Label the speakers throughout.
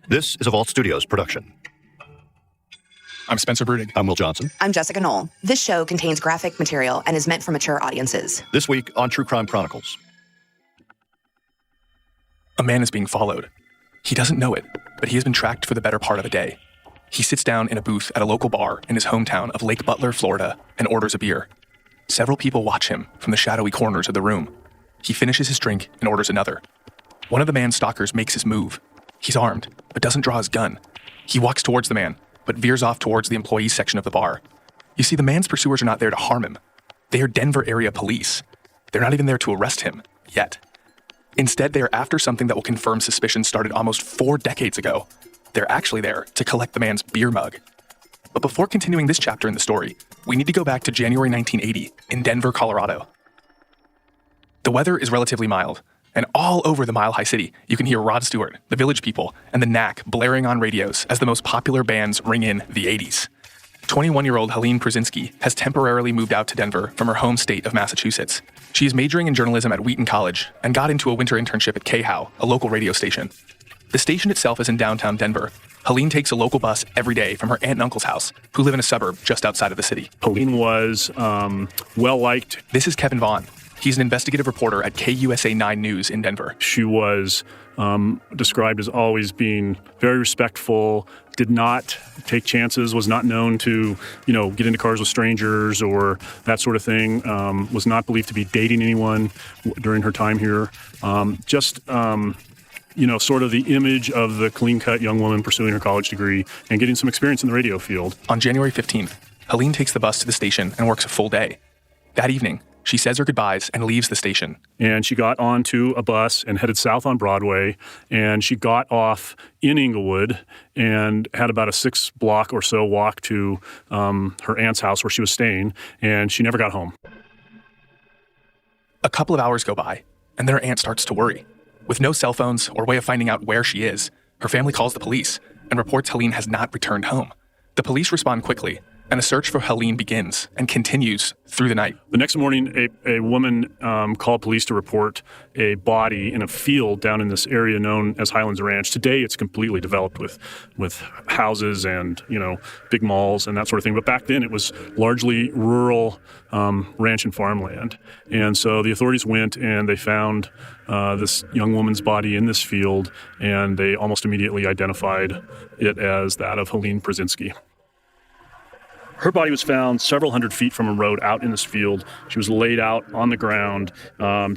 Speaker 1: This is a Vault Studios production.
Speaker 2: I'm Spencer Brudig.
Speaker 1: I'm Will Johnson.
Speaker 3: I'm Jessica Knoll. This show contains graphic material and is meant for mature audiences.
Speaker 1: This week on True Crime Chronicles.
Speaker 2: A man is being followed. He doesn't know it, but he has been tracked for the better part of a day. He sits down in a booth at a local bar in his hometown of Lake Butler, Florida, and orders a beer. Several people watch him from the shadowy corners of the room. He finishes his drink and orders another. One of the man's stalkers makes his move. He's armed, but doesn't draw his gun. He walks towards the man, but veers off towards the employees section of the bar. You see, the man's pursuers are not there to harm him. They are Denver area police. They're not even there to arrest him, yet. Instead, they are after something that will confirm suspicions started almost 4 decades ago. They're actually there to collect the man's beer mug. But before continuing this chapter in the story, we need to go back to January 1980 in Denver, Colorado. The weather is relatively mild, and all over the Mile High City, you can hear Rod Stewart, the Village People, and the Knack blaring on radios as the most popular bands ring in the 80s. 21-year-old Helene Pruszynski has temporarily moved out to Denver from her home state of Massachusetts. She is majoring in journalism at Wheaton College and got into a winter internship at KHOW, a local radio station. The station itself is in downtown Denver. Helene takes a local bus every day from her aunt and uncle's house, who live in a suburb just outside of the city.
Speaker 4: Helene was well-liked.
Speaker 2: This is Kevin Vaughn. He's an investigative reporter at KUSA 9 News in Denver.
Speaker 4: She was described as always being very respectful, did not take chances, was not known to, get into cars with strangers or that sort of thing, was not believed to be dating anyone during her time here. Sort of the image of the clean-cut young woman pursuing her college degree and getting some experience in the radio field.
Speaker 2: On January 15th, Helene takes the bus to the station and works a full day. That evening, she says her goodbyes and leaves the station.
Speaker 4: And she got onto a bus and headed south on Broadway, and she got off in Inglewood and had about a 6-block or so walk to her aunt's house where she was staying, and she never got home.
Speaker 2: A couple of hours go by, and then her aunt starts to worry. With no cell phones or way of finding out where she is, her family calls the police and reports Helene has not returned home. The police respond quickly, and a search for Helene begins and continues through the night.
Speaker 4: The next morning, a woman called police to report a body in a field down in this area known as Highlands Ranch. Today, it's completely developed with houses and, big malls and that sort of thing. But back then, it was largely rural ranch and farmland. And so the authorities went and they found this young woman's body in this field, and they almost immediately identified it as that of Helene Pruszynski. Her body was found several hundred feet from a road out in this field. She was laid out on the ground.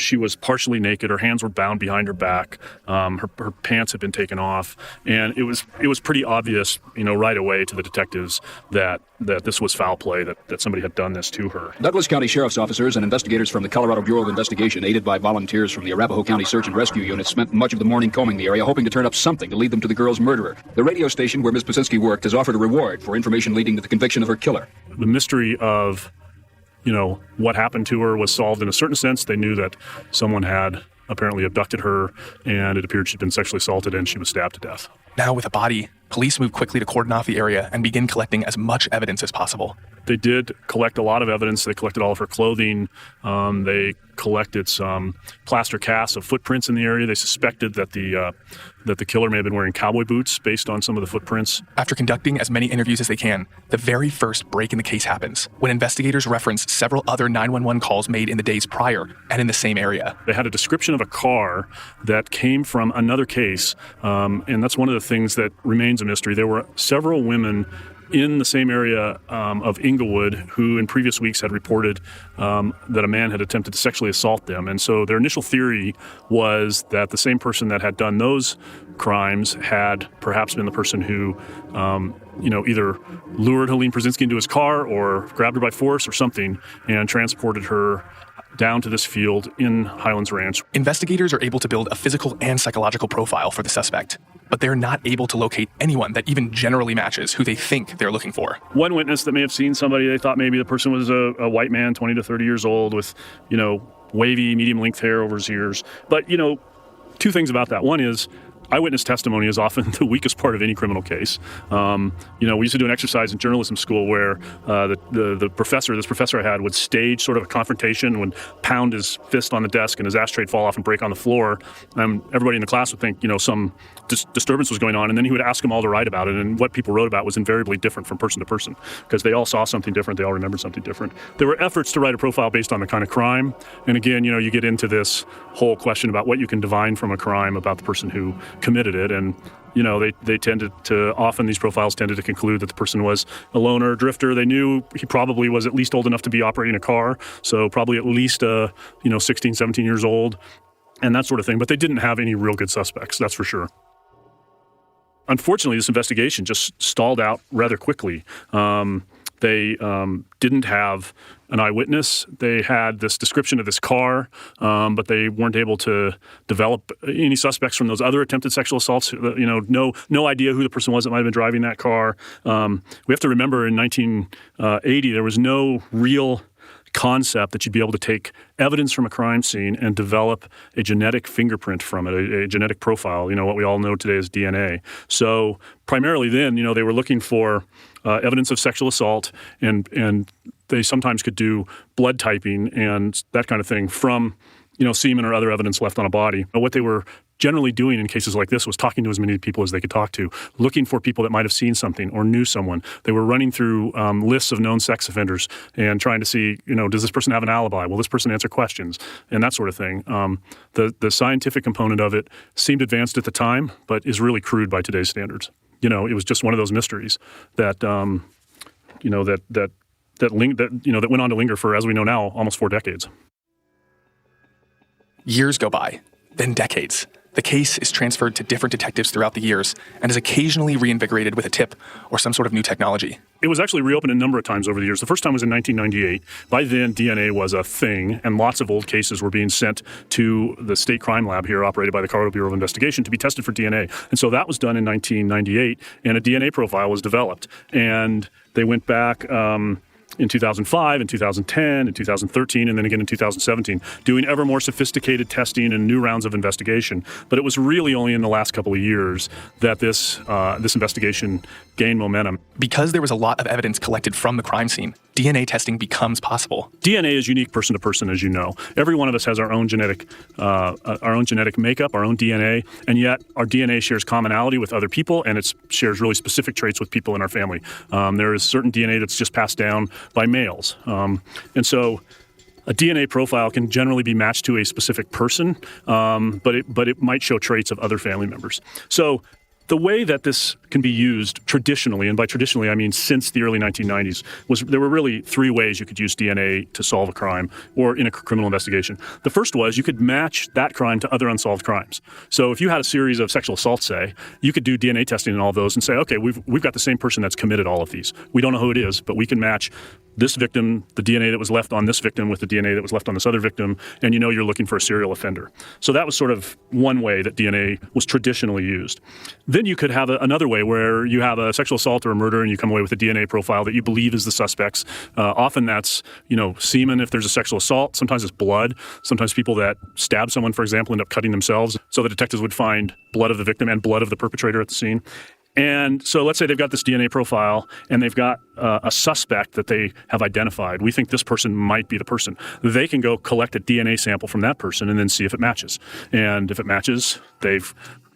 Speaker 4: She was partially naked. Her hands were bound behind her back. Her pants had been taken off. And it was pretty obvious, right away to the detectives that this was foul play, that somebody had done this to her.
Speaker 5: Douglas County Sheriff's officers and investigators from the Colorado Bureau of Investigation, aided by volunteers from the Arapahoe County Search and Rescue Unit, spent much of the morning combing the area, hoping to turn up something to lead them to the girl's murderer. The radio station where Ms. Pruszynski worked has offered a reward for information leading to the conviction of her killer.
Speaker 4: The mystery of, what happened to her was solved in a certain sense. They knew that someone had apparently abducted her, and it appeared she'd been sexually assaulted and she was stabbed to death.
Speaker 2: Now with a body, police move quickly to cordon off the area and begin collecting as much evidence as possible.
Speaker 4: They did collect a lot of evidence. They collected all of her clothing. They collected some plaster casts of footprints in the area. They suspected that the killer may have been wearing cowboy boots based on some of the footprints.
Speaker 2: After conducting as many interviews as they can, the very first break in the case happens when investigators reference several other 911 calls made in the days prior and in the same area.
Speaker 4: They had a description of a car that came from another case, and that's one of the things that remains a mystery. There were several women in the same area of Inglewood who in previous weeks had reported that a man had attempted to sexually assault them. And so their initial theory was that the same person that had done those crimes had perhaps been the person who, either lured Helene Pruszynski into his car or grabbed her by force or something and transported her down to this field in Highlands Ranch.
Speaker 2: Investigators are able to build a physical and psychological profile for the suspect, but they're not able to locate anyone that even generally matches who they think they're looking for.
Speaker 4: One witness that may have seen somebody, they thought maybe the person was a white man, 20 to 30 years old with, wavy, medium-length hair over his ears. But, two things about that. One is, eyewitness testimony is often the weakest part of any criminal case. We used to do an exercise in journalism school where this professor I had would stage sort of a confrontation, would pound his fist on the desk and his ashtray would fall off and break on the floor. Everybody in the class would think, some disturbance was going on, and then he would ask them all to write about it, and what people wrote about was invariably different from person to person because they all saw something different, they all remembered something different. There were efforts to write a profile based on the kind of crime, and again, you get into this whole question about what you can divine from a crime about the person who committed it, and they tended to, often these profiles tended to conclude that the person was a loner, drifter. They knew he probably was at least old enough to be operating a car, so probably at least 16, 17 years old, and that sort of thing. But they didn't have any real good suspects, that's for sure. Unfortunately, this investigation just stalled out rather quickly. They didn't have an eyewitness. They had this description of this car, but they weren't able to develop any suspects from those other attempted sexual assaults. No idea who the person was that might have been driving that car. We have to remember in 1980, there was no real concept that you'd be able to take evidence from a crime scene and develop a genetic fingerprint from it, a genetic profile, what we all know today as DNA. So primarily then, they were looking for evidence of sexual assault, and they sometimes could do blood typing and that kind of thing from, semen or other evidence left on a body. What they were generally doing in cases like this was talking to as many people as they could talk to, looking for people that might have seen something or knew someone. They were running through lists of known sex offenders and trying to see, does this person have an alibi? Will this person answer questions? And that sort of thing. The scientific component of it seemed advanced at the time, but is really crude by today's standards. It was just one of those mysteries that that went on to linger for, as we know now, almost 4 decades.
Speaker 2: Years go by, then decades. The case is transferred to different detectives throughout the years and is occasionally reinvigorated with a tip or some sort of new technology.
Speaker 4: It was actually reopened a number of times over the years. The first time was in 1998. By then, DNA was a thing, and lots of old cases were being sent to the state crime lab here, operated by the Colorado Bureau of Investigation, to be tested for DNA. And so that was done in 1998, and a DNA profile was developed. And they went back in 2005, in 2010, in 2013, and then again in 2017, doing ever more sophisticated testing and new rounds of investigation. But it was really only in the last couple of years that this investigation gained momentum.
Speaker 2: Because there was a lot of evidence collected from the crime scene, DNA testing becomes possible.
Speaker 4: DNA is unique person to person, as you know. Every one of us has our own genetic makeup, our own DNA, and yet our DNA shares commonality with other people, and it shares really specific traits with people in our family. There is certain DNA that's just passed down by males. And so a DNA profile can generally be matched to a specific person, but it might show traits of other family members. So the way that this can be used traditionally, and by traditionally I mean since the early 1990s, was there were really 3 ways you could use DNA to solve a crime or in a criminal investigation. The first was you could match that crime to other unsolved crimes. So if you had a series of sexual assaults, say, you could do DNA testing in all of those and say, okay, we've got the same person that's committed all of these. We don't know who it is, but we can match this victim, the DNA that was left on this victim with the DNA that was left on this other victim, and you're looking for a serial offender. So that was sort of one way that DNA was traditionally used. Then you could have another way where you have a sexual assault or a murder and you come away with a DNA profile that you believe is the suspect's. Often that's, semen if there's a sexual assault. Sometimes it's blood. Sometimes people that stab someone, for example, end up cutting themselves. So the detectives would find blood of the victim and blood of the perpetrator at the scene. And so let's say they've got this DNA profile and they've got a suspect that they have identified. We think this person might be the person. They can go collect a DNA sample from that person and then see if it matches. And if it matches, they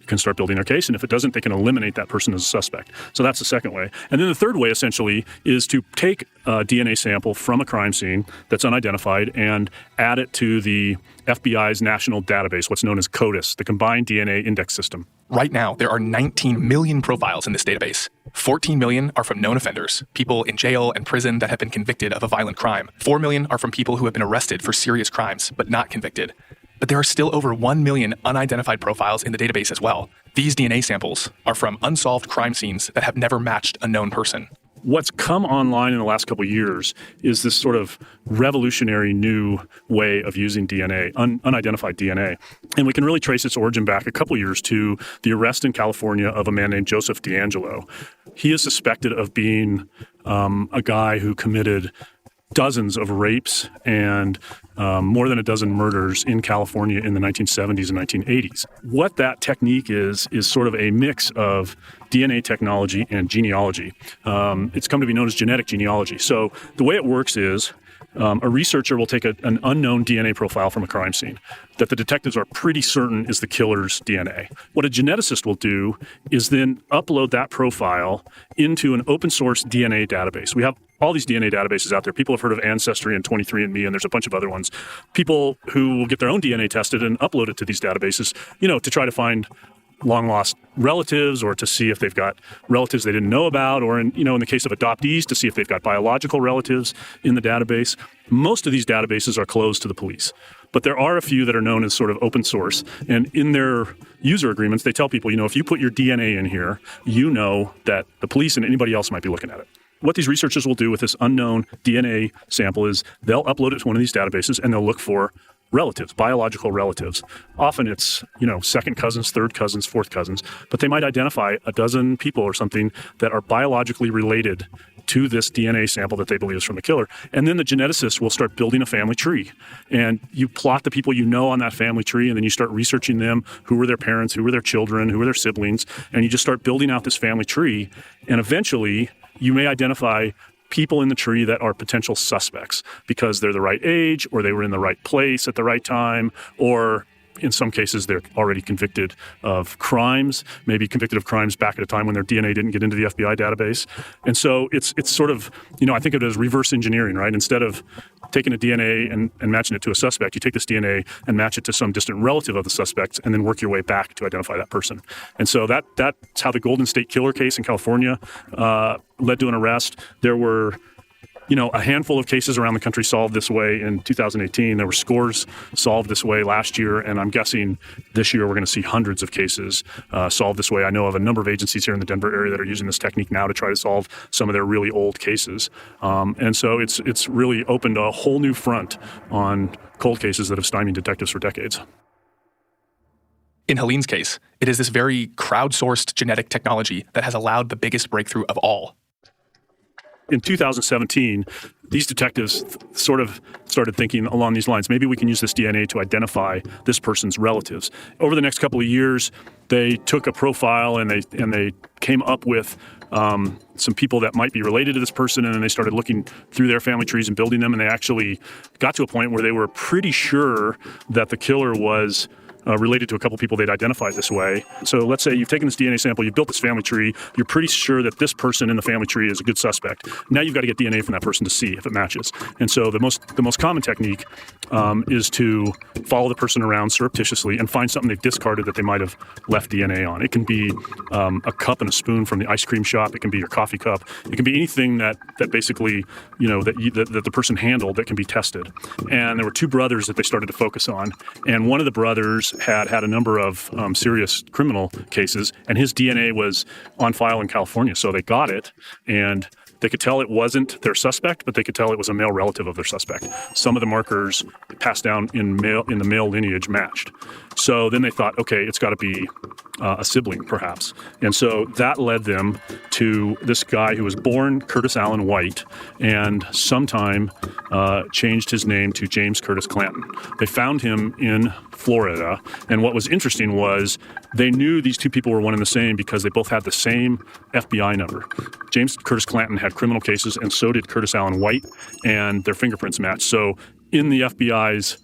Speaker 4: can start building their case. And if it doesn't, they can eliminate that person as a suspect. So that's the second way. And then the third way, essentially, is to take a DNA sample from a crime scene that's unidentified and add it to the FBI's national database, what's known as CODIS, the Combined DNA Index System.
Speaker 2: Right now, there are 19 million profiles in this database. 14 million are from known offenders, people in jail and prison that have been convicted of a violent crime. 4 million are from people who have been arrested for serious crimes, but not convicted. But there are still over 1 million unidentified profiles in the database as well. These DNA samples are from unsolved crime scenes that have never matched a known person.
Speaker 4: What's come online in the last couple of years is this sort of revolutionary new way of using DNA, unidentified DNA. And we can really trace its origin back a couple of years to the arrest in California of a man named Joseph DeAngelo. He is suspected of being a guy who committed dozens of rapes and more than a dozen murders in California in the 1970s and 1980s. What that technique is sort of a mix of DNA technology and genealogy. It's come to be known as genetic genealogy. So the way it works is a researcher will take an unknown DNA profile from a crime scene that the detectives are pretty certain is the killer's DNA. What a geneticist will do is then upload that profile into an open source DNA database. We have all these DNA databases out there. People have heard of Ancestry and 23andMe, and there's a bunch of other ones. People who will get their own DNA tested and upload it to these databases, to try to find long-lost relatives or to see if they've got relatives they didn't know about, or in the case of adoptees, to see if they've got biological relatives in the database. Most of these databases are closed to the police, but there are a few that are known as sort of open source. And in their user agreements, they tell people, if you put your DNA in here, you know that the police and anybody else might be looking at it. What these researchers will do with this unknown DNA sample is they'll upload it to one of these databases and they'll look for relatives, biological relatives. Often it's, second cousins, third cousins, fourth cousins, but they might identify a dozen people or something that are biologically related to this DNA sample that they believe is from the killer. And then the geneticist will start building a family tree. And you plot the people on that family tree, and then you start researching them. Who were their parents? Who were their children? Who were their siblings? And you just start building out this family tree. And eventually, you may identify people in the tree that are potential suspects because they're the right age, or they were in the right place at the right time, or in some cases they're already convicted of crimes, maybe convicted of crimes back at a time when their DNA didn't get into the FBI database. And so it's sort of, I think of it as reverse engineering, right? Instead of taking a DNA and matching it to a suspect, you take this DNA and match it to some distant relative of the suspect and then work your way back to identify that person. And so that's how the Golden State Killer case in California led to an arrest. There were a handful of cases around the country solved this way in 2018. There were scores solved this way last year, and I'm guessing this year we're going to see hundreds of cases solved this way. I know of a number of agencies here in the Denver area that are using this technique now to try to solve some of their really old cases. And so it's really opened a whole new front on cold cases that have stymied detectives for decades.
Speaker 2: In Helene's case, it is this very crowdsourced genetic technology that has allowed the biggest breakthrough of all.
Speaker 4: In 2017, these detectives sort of started thinking along these lines. Maybe we can use this DNA to identify this person's relatives. Over the next couple of years, they took a profile and they came up with some people that might be related to this person, and then they started looking through their family trees and building them, and they actually got to a point where they were pretty sure that the killer was related to a couple people they'd identified this way. So let's say you've taken this DNA sample, you've built this family tree, you're pretty sure that this person in the family tree is a good suspect. Now you've got to get DNA from that person to see if it matches. And so the most common technique is to follow the person around surreptitiously and find something they've discarded that they might have left DNA on. It can be a cup and a spoon from the ice cream shop. It can be your coffee cup. It can be anything that basically, that the person handled that can be tested. And there were two brothers that they started to focus on. And one of the brothers had a number of serious criminal cases, and his DNA was on file in California. So they got it, and they could tell it wasn't their suspect, but they could tell it was a male relative of their suspect. Some of the markers passed down in the male lineage matched. So then they thought, okay, it's got to be a sibling, perhaps. And so that led them to this guy who was born Curtis Allen White and sometime changed his name to James Curtis Clanton. They found him in Florida, and what was interesting was they knew these two people were one and the same because they both had the same FBI number. James Curtis Clanton had criminal cases, and so did Curtis Allen White, and their fingerprints matched. So in the FBI's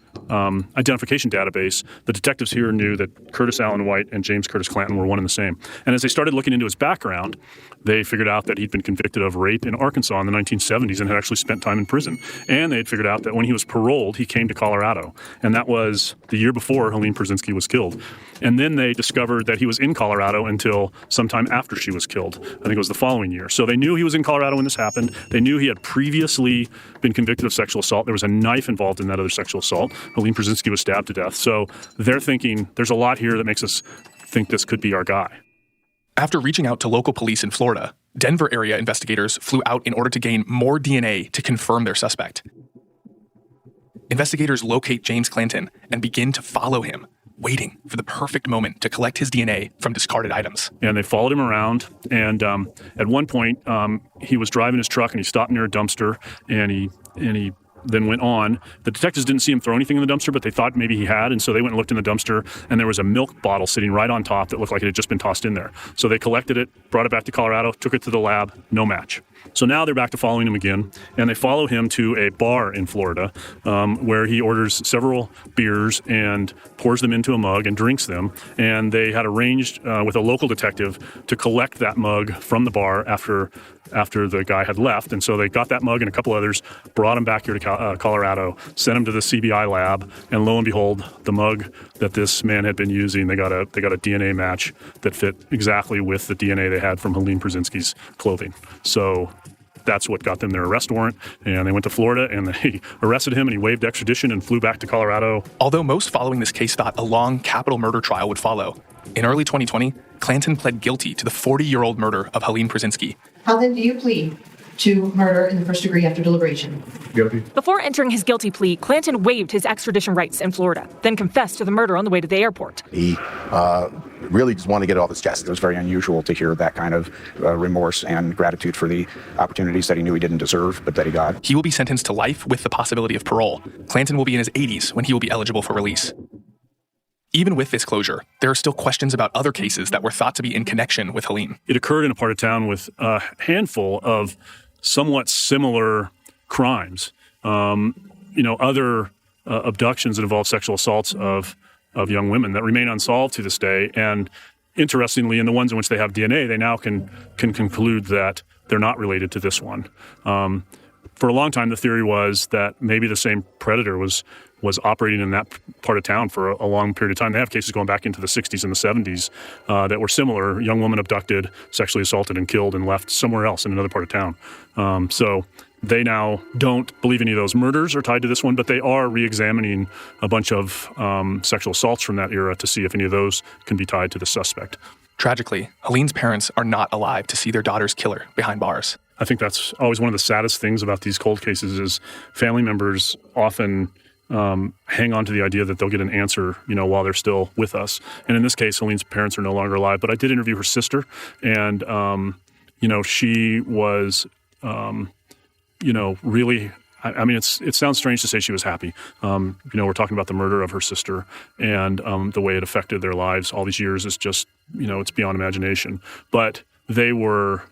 Speaker 4: identification database, the detectives here knew that Curtis Allen White and James Curtis Clanton were one and the same. And as they started looking into his background, they figured out that he'd been convicted of rape in Arkansas in the 1970s and had actually spent time in prison. And they had figured out that when he was paroled, he came to Colorado. And that was the year before Helene Pruszynski was killed. And then they discovered that he was in Colorado until sometime after she was killed. I think it was the following year. So they knew he was in Colorado when this happened. They knew he had previously been convicted of sexual assault. There was a knife involved in that other sexual assault. Helene Pruszynski was stabbed to death. So they're thinking there's a lot here that makes us think this could be our guy.
Speaker 2: After reaching out to local police in Florida, Denver area investigators flew out in order to gain more DNA to confirm their suspect. Investigators locate James Clanton and begin to follow him, waiting for the perfect moment to collect his DNA from discarded items.
Speaker 4: And they followed him around. And at one point, he was driving his truck and he stopped near a dumpster and he then went on. The detectives didn't see him throw anything in the dumpster, but they thought maybe he had, and so they went and looked in the dumpster, and there was a milk bottle sitting right on top that looked like it had just been tossed in there. So they collected it, brought it back to Colorado, took it to the lab, no match. So now they're back to following him again, and they follow him to a bar in Florida where he orders several beers and pours them into a mug and drinks them. And they had arranged with a local detective to collect that mug from the bar after the guy had left. And so they got that mug and a couple others, brought him back here to Colorado, sent him to the CBI lab, and lo and behold, the mug that this man had been using, they got a DNA match that fit exactly with the DNA they had from Helene Pruszynski's clothing. So that's what got them their arrest warrant, and they went to Florida and they arrested him and he waived extradition and flew back to Colorado.
Speaker 2: Although most following this case thought a long capital murder trial would follow, in early 2020, Clanton pled guilty to the 40-year-old murder of Helene Pruszynski.
Speaker 6: How then do you plead to murder in the first degree after deliberation?
Speaker 7: Guilty.
Speaker 8: Before entering his guilty plea, Clanton waived his extradition rights in Florida, then confessed to the murder on the way to the airport.
Speaker 7: He really just wanted to get it off his chest. It was very unusual to hear that kind of remorse and gratitude for the opportunities that he knew he didn't deserve, but that he got.
Speaker 2: He will be sentenced to life with the possibility of parole. Clanton will be in his 80s when he will be eligible for release. Even with this closure, there are still questions about other cases that were thought to be in connection with Helene.
Speaker 4: It occurred in a part of town with a handful of somewhat similar crimes. Other abductions that involve sexual assaults of young women that remain unsolved to this day. And interestingly, in the ones in which they have DNA, they now can conclude that they're not related to this one. For a long time, the theory was that maybe the same predator was operating in that part of town for a long period of time. They have cases going back into the 60s and the 70s that were similar. Young woman abducted, sexually assaulted, and killed and left somewhere else in another part of town. So they now don't believe any of those murders are tied to this one, but they are re-examining a bunch of sexual assaults from that era to see if any of those can be tied to the suspect.
Speaker 2: Tragically, Helene's parents are not alive to see their daughter's killer behind bars.
Speaker 4: I think that's always one of the saddest things about these cold cases is family members often hang on to the idea that they'll get an answer, while they're still with us. And in this case, Helene's parents are no longer alive. But I did interview her sister, and she was, really. I mean, it sounds strange to say she was happy. We're talking about the murder of her sister, and the way it affected their lives all these years is just, it's beyond imagination. But they were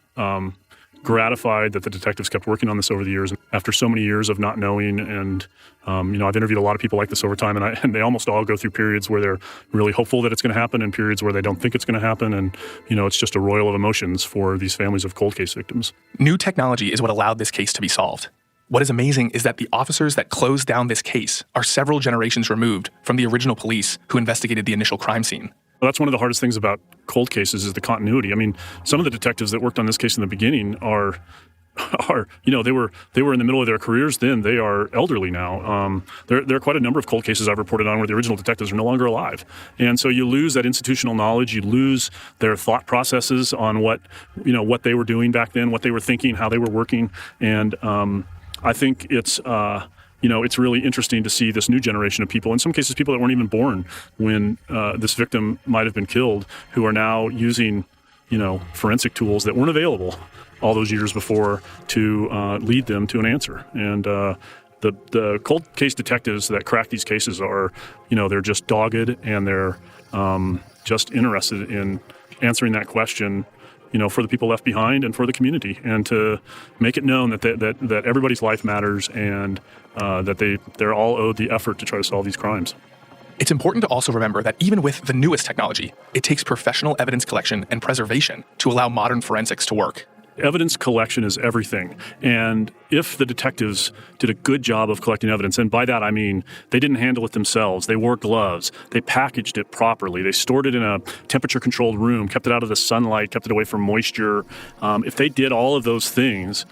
Speaker 4: gratified that the detectives kept working on this over the years. After so many years of not knowing, and I've interviewed a lot of people like this over time, and they almost all go through periods where they're really hopeful that it's going to happen, and periods where they don't think it's going to happen, and it's just a roil of emotions for these families of cold case victims.
Speaker 2: New technology is what allowed this case to be solved. What is amazing is that the officers that closed down this case are several generations removed from the original police who investigated the initial crime scene.
Speaker 4: Well, that's one of the hardest things about cold cases is the continuity. I mean, some of the detectives that worked on this case in the beginning are they were in the middle of their careers then. They are elderly now. There are quite a number of cold cases I've reported on where the original detectives are no longer alive. And so you lose that institutional knowledge. You lose their thought processes on what they were doing back then, what they were thinking, how they were working. And I think it's really interesting to see this new generation of people, in some cases people that weren't even born when this victim might have been killed, who are now using, forensic tools that weren't available all those years before to lead them to an answer. And the cold case detectives that crack these cases are, they're just dogged, and they're just interested in answering that question, for the people left behind and for the community, and to make it known that everybody's life matters, and that they're all owed the effort to try to solve these crimes.
Speaker 2: It's important to also remember that even with the newest technology, it takes professional evidence collection and preservation to allow modern forensics to work.
Speaker 4: Evidence collection is everything. And if the detectives did a good job of collecting evidence, and by that I mean they didn't handle it themselves, they wore gloves, they packaged it properly, they stored it in a temperature-controlled room, kept it out of the sunlight, kept it away from moisture. If they did all of those things,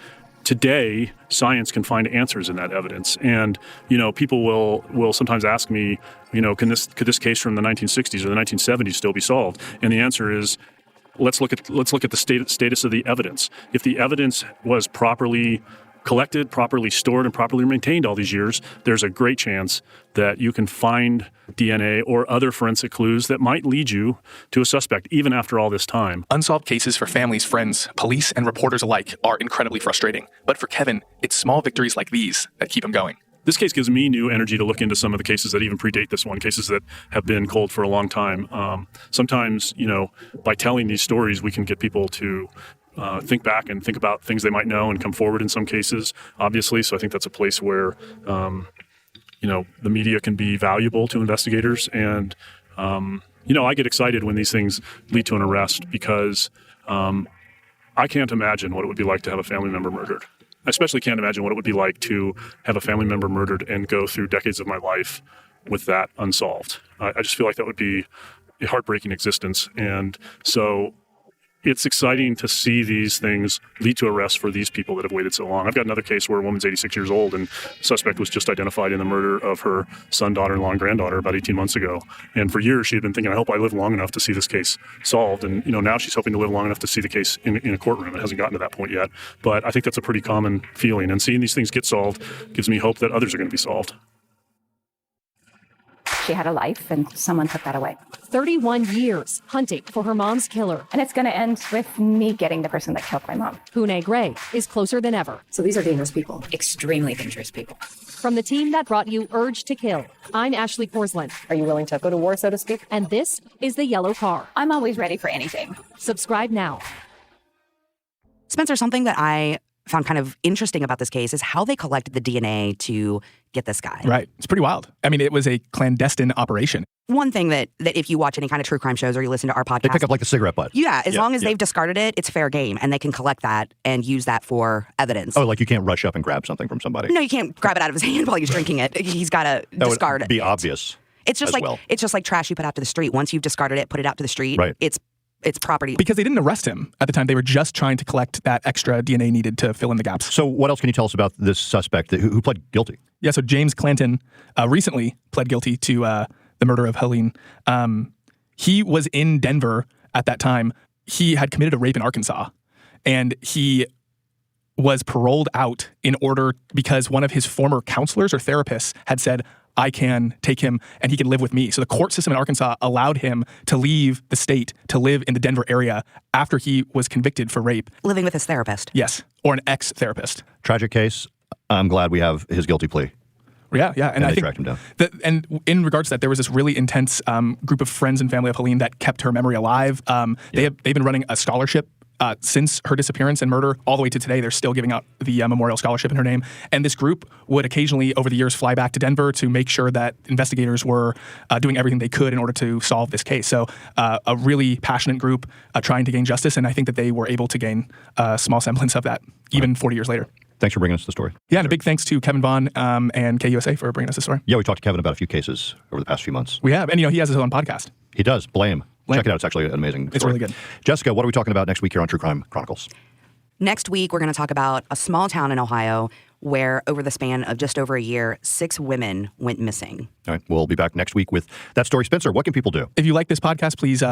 Speaker 4: today science can find answers in that evidence. And, people will sometimes ask me, could this case from the 1960s or the 1970s still be solved? And the answer is, let's look at the status of the evidence. If the evidence was properly collected, properly stored, and properly maintained all these years, there's a great chance that you can find DNA or other forensic clues that might lead you to a suspect, even after all this time.
Speaker 2: Unsolved cases for families, friends, police, and reporters alike are incredibly frustrating. But for Kevin, it's small victories like these that keep him going.
Speaker 4: This case gives me new energy to look into some of the cases that even predate this one, cases that have been cold for a long time. Sometimes, by telling these stories, we can get people to think back and think about things they might know and come forward in some cases, obviously. So I think that's a place where, the media can be valuable to investigators. And, I get excited when these things lead to an arrest because I can't imagine what it would be like to have a family member murdered. I especially can't imagine what it would be like to have a family member murdered and go through decades of my life with that unsolved. I just feel like that would be a heartbreaking existence. And so it's exciting to see these things lead to arrests for these people that have waited so long. I've got another case where a woman's 86 years old and the suspect was just identified in the murder of her son, daughter-in-law, and granddaughter about 18 months ago. And for years, she had been thinking, I hope I live long enough to see this case solved. And, now she's hoping to live long enough to see the case in a courtroom. It hasn't gotten to that point yet. But I think that's a pretty common feeling. And seeing these things get solved gives me hope that others are going to be solved.
Speaker 9: She had a life, and someone took that away.
Speaker 10: 31 years hunting for her mom's killer.
Speaker 9: And it's going to end with me getting the person that killed my mom.
Speaker 10: Hune Gray is closer than ever.
Speaker 6: So these are dangerous people.
Speaker 3: Extremely dangerous people.
Speaker 10: From the team that brought you Urge to Kill, I'm Ashley Porslin.
Speaker 6: Are you willing to go to war, so to speak?
Speaker 10: And this is The Yellow Car.
Speaker 9: I'm always ready for anything.
Speaker 10: Subscribe now.
Speaker 3: Spencer, something that I found kind of interesting about this case is how they collected the DNA to get this guy.
Speaker 2: Right. It's pretty wild. I mean, it was a clandestine operation.
Speaker 3: One thing that if you watch any kind of true crime shows or you listen to our podcast,
Speaker 1: They pick up like the cigarette butt.
Speaker 3: yeah, as long as they've discarded it, it's fair game, and they can collect that and use that for evidence.
Speaker 1: Oh, like you can't rush up and grab something from somebody.
Speaker 3: No, you can't grab it out of his hand while he's drinking it. He's got to discard it.
Speaker 1: That would be obvious.
Speaker 3: It's just
Speaker 1: as
Speaker 3: like
Speaker 1: well.
Speaker 3: it's just like trash you put out to the street. Once you've discarded it, put it out to the street.
Speaker 1: Right.
Speaker 3: It's property.
Speaker 2: Because they didn't arrest him at the time. They were just trying to collect that extra DNA needed to fill in the gaps.
Speaker 1: So what else can you tell us about this suspect who pled guilty?
Speaker 2: Yeah, so James Clanton recently pled guilty to the murder of Helene. He was in Denver at that time. He had committed a rape in Arkansas, and he was paroled out because one of his former counselors or therapists had said, I can take him and he can live with me. So the court system in Arkansas allowed him to leave the state to live in the Denver area after he was convicted for rape.
Speaker 3: Living with his therapist.
Speaker 2: Yes, or an ex-therapist.
Speaker 1: Tragic case. I'm glad we have his guilty plea.
Speaker 2: Yeah. And I
Speaker 1: they
Speaker 2: think
Speaker 1: tracked him down.
Speaker 2: And in regards to that, there was this really intense group of friends and family of Helene that kept her memory alive. They've been running a scholarship since her disappearance and murder all the way to today. They're still giving out the memorial scholarship in her name. And this group would occasionally, over the years, fly back to Denver to make sure that investigators were doing everything they could in order to solve this case. So a really passionate group trying to gain justice. And I think that they were able to gain a small semblance of that, even 40 years later.
Speaker 1: Thanks for bringing us the story.
Speaker 2: Yeah, and a big thanks to Kevin Vaughn and KUSA for bringing us the story.
Speaker 1: Yeah, we talked to Kevin about a few cases over the past few months.
Speaker 2: We have. And, he has his own podcast.
Speaker 1: He does. Blame. Check it out. It's actually an amazing story.
Speaker 2: It's really good.
Speaker 1: Jessica, what are we talking about next week here on True Crime Chronicles?
Speaker 3: Next week, we're going to talk about a small town in Ohio where over the span of just over a year, 6 women went missing.
Speaker 1: All right. We'll be back next week with that story. Spencer, what can people do?
Speaker 2: If you like this podcast, please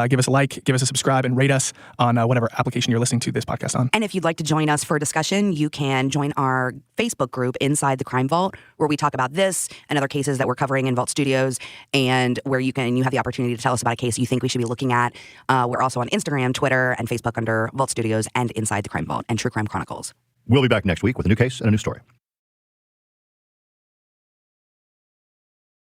Speaker 2: give us a like, give us a subscribe, and rate us on whatever application you're listening to this podcast on.
Speaker 3: And if you'd like to join us for a discussion, you can join our Facebook group Inside the Crime Vault, where we talk about this and other cases that we're covering in Vault Studios, and where you have the opportunity to tell us about a case you think we should be looking at. We're also on Instagram, Twitter, and Facebook under Vault Studios and Inside the Crime Vault and True Crime Chronicles.
Speaker 1: We'll be back next week with a new case and a new story.